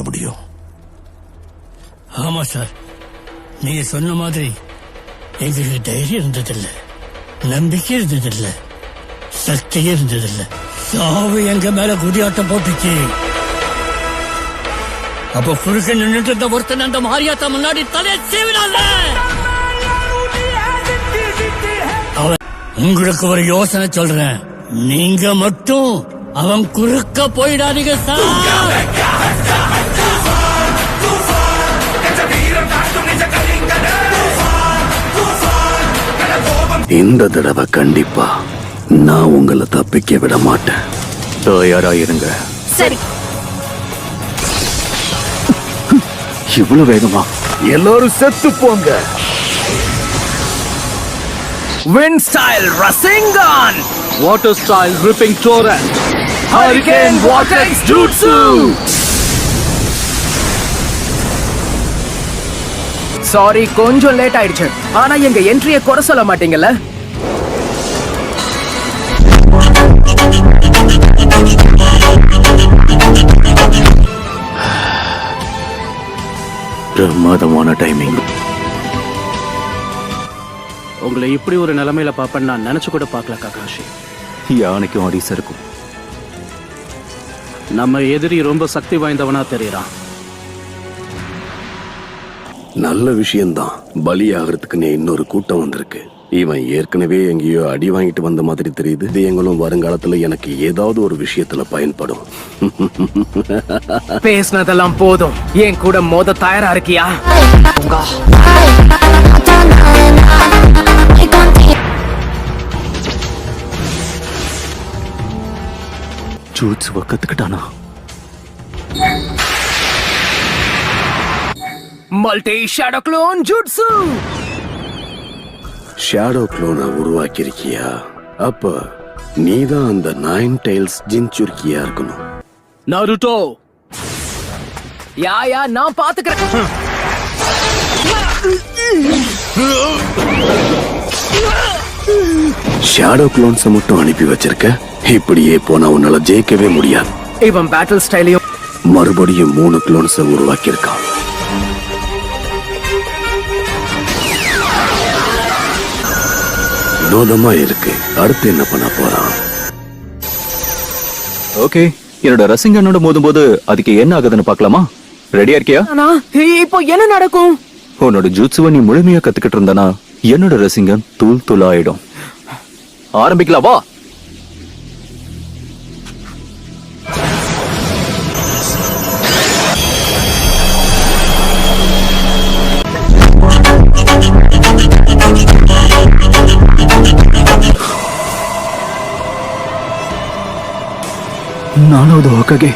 முடியும். ஆமா சார், நீங்க சொன்ன மாதிரி எங்களுக்கு தைரியம் இருந்ததில்லை, நம்பிக்கை இருந்ததில்லை, சக்தியே இருந்ததில்லை. சாவு எங்க மேல குதியாட்டம் போட்டுச்சு. அப்ப குறுக்க நின்றுட்டு இருந்த ஒருத்தன் அந்த மாரியாத்தா முன்னாடி தலையை சீவினால. உங்களுக்கு ஒரு யோசனை சொல்றேன், நீங்க மட்டும் அவன் குறுக்க போயிடாதீங்க சார். இந்த தடவை கண்டிப்பா நான் உங்களை தப்பிக்க விட மாட்டேன். தயாரா இருங்க. சரி. இவ்வளவு வேகமா? எல்லாரும் செத்து போங்க. Wind style Rasengan, water style ripping torrent, hurricane vortex jutsu. Sorry, கொஞ்சம் லேட் ஆயிடுச்சு. ஆனா எங்க என்ட்ரியை குறை சொல்ல மாட்டீங்கல்ல? பிரமாதமான டைமிங். உங்களை இப்படி ஒரு நிலைமையில பாப்பேன்னு நான் நினைச்சு கூட பார்க்கல காகாஷி. யானைக்கும் ஆடிஸ் இருக்கும். நம்ம எதிரி ரொம்ப சக்தி வாய்ந்தவனா தெரியறான். நல்ல விஷயம்தான். பலியாகிறதுக்குன்னு இன்னொரு கூட்டம் வந்திருக்கு. இவன் ஏற்கனவே எங்கேயோ அடி வாங்கிட்டு வந்த மாதிரி தெரியுது. எங்களும் வருங்காலத்துல எனக்கு ஏதாவது ஒரு விஷயத்துல பயன்படும். பேசினதெல்லாம் போதும். ஏன் கூட மோத தயாரா இருக்கியா? ஜூட்ஸுவ கத்துக்கிட்டானா? Multi shadow clone jutsu. Shadow க்ளோனை உருவாக்கியிருக்கியா? அப்ப நீதான் அந்த 9 டைல்ஸ் ஜின்சுர்கியா இருக்கணும். நருட்டோ, யா நான் பாத்துக்கிறேன். ஷேடோ க்ளோன்ஸை மட்டும் அனுப்பி வச்சிருக்க. இப்படியே போனா உன்னால ஜெயிக்கவே முடியாது. இவன் பேட்டில் ஸ்டைலையும் மறுபடியும் 3 க்ளோன்ஸை உருவாக்கியிருக்கான். வினோதமா இருக்கு. அடுத்து என்ன பண்ண போறான்? ஓகே, என்னோட ரசிங்கனோட மோதும்போது அதுக்கு என்ன ஆகுதுன்னு பார்க்கலாமா? ரெடியா இருக்கியா? இப்போ என்ன நடக்கும்? உன்னோட ஜூட்சுவை நீ முழுமையா கத்துக்கிட்டு இருந்தானா என்னோட ரசிங்கன் தூள் தூளாயிடும். ஆரம்பிக்கலாம் வா. நாலாவது ஹோககே.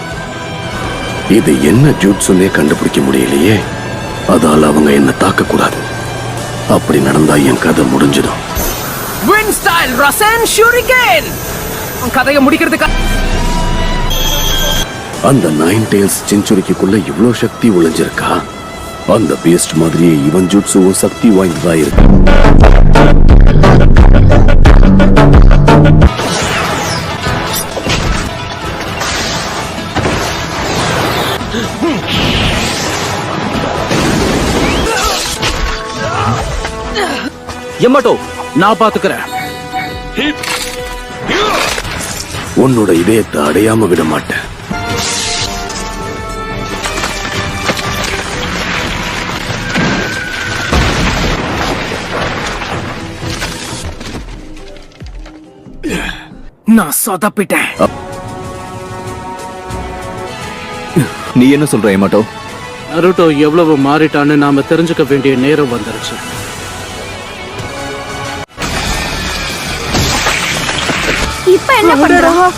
இது என்ன ஜூட்சுன்னே கண்டுபிடிக்க முடியலையே. அதால அவங்க என்ன தாக்க கூடாது. அப்படி நடந்தா என் கதை முடிஞ்சிடும். Wind style Rasen Shuriken. கதையை முடிக்கிறதுக்கு அந்த 9 டைல்ஸ் செஞ்சுரிக்குள்ள இவ்ளோ சக்தி ஒளிஞ்சிருக்கா? அந்த பீஸ்ட் மாதிரியே இவன் ஜூட்சுவும் சக்தி வாய்ந்ததா இருக்கு. எம்மட்டோ, நான் பாத்துக்கிறேன். உன்னோட இதயத்தை அடையாம விட மாட்டேன். நான் சொதப்பிட்டேன். நீ என்ன சொல்ற ஏமாட்டோ? நருட்டோ எவ்வளவு மாறிட்டான்னு நாம தெரிஞ்சுக்க வேண்டிய நேரம் வந்துருச்சு. இப்ப என்ன பண்றோம்?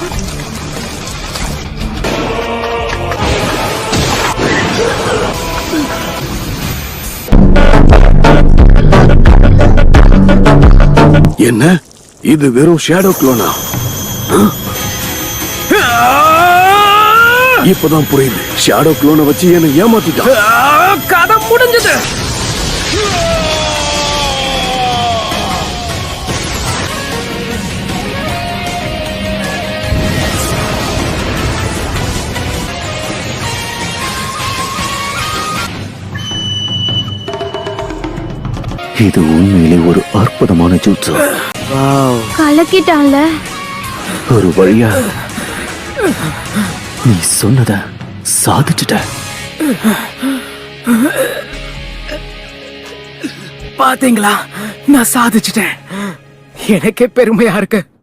என்ன இது? வெறும் ஷேடோ க்ளோனா? இப்பதான் புரியுது. ஷேடோ க்ளோனை வச்சு என்ன ஏமாத்திட்டான். கதை முடிஞ்சது. இது உண்மையிலே ஒரு அற்புதமான ஜூட்சு. கலக்கிட்டான்ல. ஒரு வழியா நீ சொன்னத சாதிச்சுட்ட. பாத்தீங்களா, நான் சாதிச்சிட்டேன். எனக்கே பெருமையா இருக்கு.